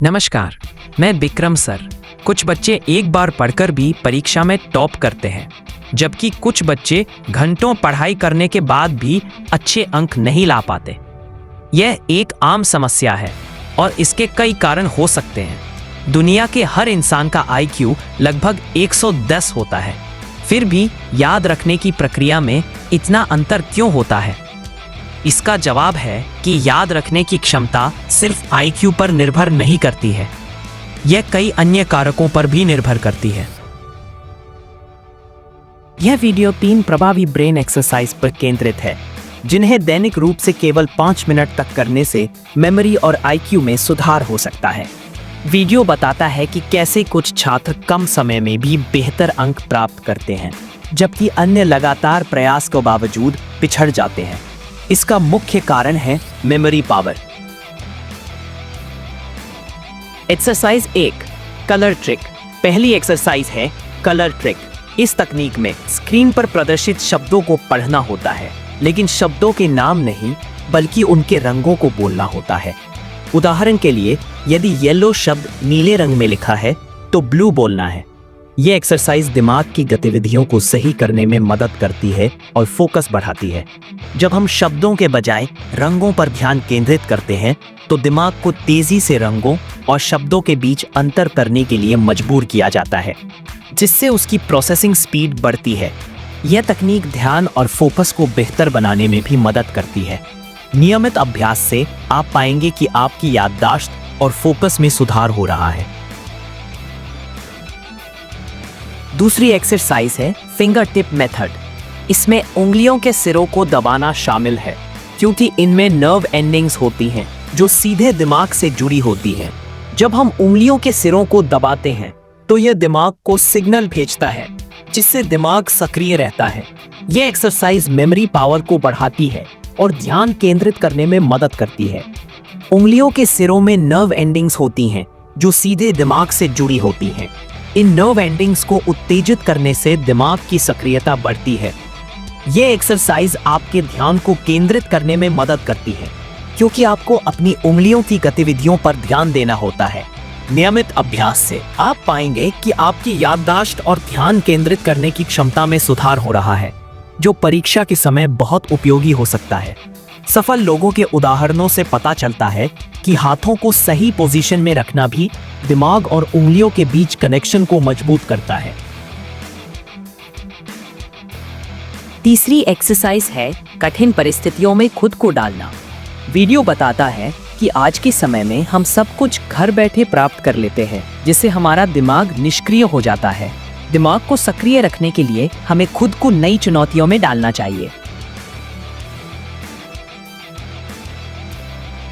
नमस्कार, मैं विक्रम सर। कुछ बच्चे एक बार पढ़कर भी परीक्षा में टॉप करते हैं, जबकि कुछ बच्चे घंटों पढ़ाई करने के बाद भी अच्छे अंक नहीं ला पाते। यह एक आम समस्या है और इसके कई कारण हो सकते हैं। दुनिया के हर इंसान का IQ लगभग 110 होता है, फिर भी याद रखने की प्रक्रिया में इतना अंतर क्यों होता है? इसका जवाब है कि याद रखने की क्षमता सिर्फ IQ पर निर्भर नहीं करती है, यह कई अन्य कारकों पर भी निर्भर करती है। यह वीडियो 3 प्रभावी ब्रेन एक्सरसाइज पर केंद्रित है, जिन्हें दैनिक रूप से केवल 5 मिनट तक करने से मेमोरी और IQ में सुधार हो सकता है। वीडियो बताता है कि कैसे कुछ छात्र कम समय में भी बेहतर अंक प्राप्त करते हैं, जबकि अन्य लगातार प्रयास के बावजूद पिछड़ जाते हैं। इसका मुख्य कारण है memory power. Exercise 1, colour trick. पहली एक्सरसाइज है कलर ट्रिक। इस तकनीक में स्क्रीन पर प्रदर्शित शब्दों को पढ़ना होता है, लेकिन शब्दों के नाम नहीं बल्कि उनके रंगों को बोलना होता है। उदाहरण के लिए, यदि येलो शब्द नीले रंग में लिखा है तो ब्लू बोलना है। यह एक्सरसाइज दिमाग की गतिविधियों को सही करने में मदद करती है और फोकस बढ़ाती है। जब हम शब्दों के बजाय रंगों पर ध्यान केंद्रित करते हैं तो दिमाग को तेजी से रंगों और शब्दों के बीच अंतर करने के लिए मजबूर किया जाता है, जिससे उसकी प्रोसेसिंग स्पीड बढ़ती है। यह तकनीक ध्यान और फोकस को बेहतर बनाने में भी मदद करती है। नियमित अभ्यास से आप पाएंगे कि आपकी याददाश्त और फोकस में सुधार हो रहा है। दूसरी एक्सरसाइज है फिंगर टिप मेथड। इसमें उंगलियों के सिरों को दबाना शामिल है, क्योंकि इनमें नर्व एंडिंग्स होती हैं जो सीधे दिमाग से जुड़ी होती हैं। जब हम उंगलियों के सिरों को दबाते हैं तो यह दिमाग को सिग्नल भेजता है, जिससे दिमाग सक्रिय रहता है। यह एक्सरसाइज मेमोरी पावर को बढ़ाती है और ध्यान केंद्रित करने में मदद करती है। उंगलियों के सिरों में नर्व एंडिंग्स होती हैं जो सीधे दिमाग से जुड़ी होती हैं। इन नर्व एंडिंग्स को उत्तेजित करने से दिमाग की सक्रियता बढ़ती है। यह एक्सरसाइज आपके ध्यान को केंद्रित करने में मदद करती है, क्योंकि आपको अपनी उंगलियों की गतिविधियों पर ध्यान देना होता है। नियमित अभ्यास से आप पाएंगे कि आपकी याददाश्त और ध्यान केंद्रित करने की क्षमता में सुधार हो रहा है, जो परीक्षा के समय बहुत उपयोगी हो सकता है। सफल लोगों के उदाहरणों से पता चलता है कि हाथों को सही पोजीशन में रखना भी दिमाग और उंगलियों के बीच कनेक्शन को मजबूत करता है। तीसरी एक्सरसाइज है कठिन परिस्थितियों में खुद को डालना। वीडियो बताता है कि आज के समय में हम सब कुछ घर बैठे प्राप्त कर लेते हैं, जिससे हमारा दिमाग निष्क्रिय हो जाता है। दिमाग को सक्रिय रखने के लिए हमें खुद को नई चुनौतियों में डालना चाहिए।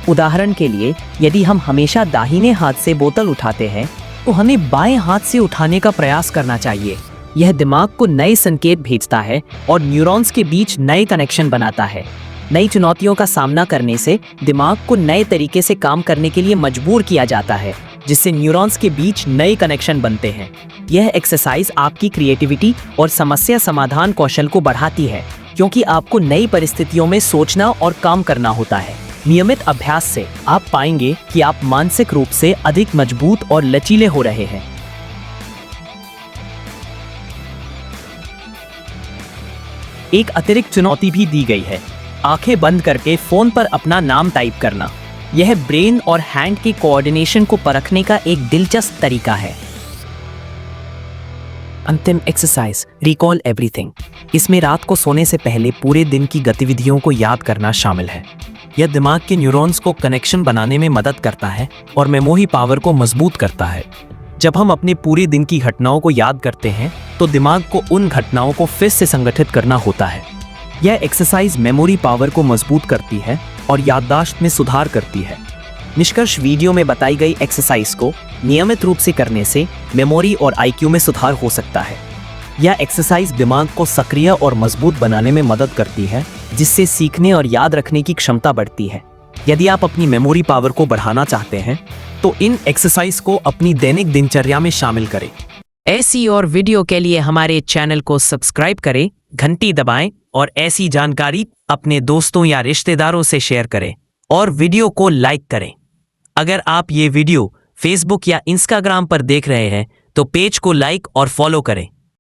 उदाहरण के लिए, यदि हम हमेशा दाहिने हाथ से बोतल उठाते हैं तो हमें बाएं हाथ से उठाने का प्रयास करना चाहिए। यह दिमाग को नए संकेत भेजता है और न्यूरॉन्स के बीच नए कनेक्शन बनाता है। नई चुनौतियों का सामना करने से दिमाग को नए तरीके से काम करने के लिए मजबूर किया जाता है, जिससे न्यूरॉन्स के बीच नए कनेक्शन बनते हैं। यह एक्सरसाइज आपकी क्रिएटिविटी और समस्या समाधान कौशल को बढ़ाती है, क्योंकि आपको नई परिस्थितियों में सोचना और काम करना होता है। नियमित अभ्यास से आप पाएंगे कि आप मानसिक रूप से अधिक मजबूत और लचीले हो रहे हैं। एक अतिरिक्त चुनौती भी दी गई है, आंखें बंद करके फोन पर अपना नाम टाइप करना। यह ब्रेन और हैंड के कोऑर्डिनेशन को परखने का एक दिलचस्प तरीका है। अंतिम एक्सरसाइज, रिकॉल एवरीथिंग। इसमें रात को सोने से पहले पूरे दिन की गतिविधियों को याद करना शामिल है। यह दिमाग के न्यूरॉन्स को कनेक्शन बनाने में मदद करता है और मेमोरी पावर को मजबूत करता है। जब हम अपने पूरे दिन की घटनाओं को याद करते हैं तो दिमाग को उन घटनाओं को फिर से संगठित करना होता है। यह एक्सरसाइज मेमोरी पावर को मजबूत करती है और याददाश्त में सुधार करती है। निष्कर्ष, वीडियो में बताई गई एक्सरसाइज को नियमित रूप से करने से मेमोरी और IQ में सुधार हो सकता है। यह एक्सरसाइज दिमाग को सक्रिय और मजबूत बनाने में मदद करती है, जिससे सीखने और याद रखने की क्षमता बढ़ती है। यदि आप अपनी मेमोरी पावर को बढ़ाना चाहते हैं तो इन एक्सरसाइज को अपनी दैनिक दिनचर्या में शामिल करें। ऐसी और वीडियो के लिए हमारे चैनल को सब्सक्राइब करें, घंटी दबाएं और ऐसी जानकारी अपने दोस्तों या रिश्तेदारों से शेयर करें और वीडियो को लाइक करें। अगर आप ये वीडियो फेसबुक या इंस्टाग्राम पर देख रहे हैं तो पेज को लाइक और फॉलो करें।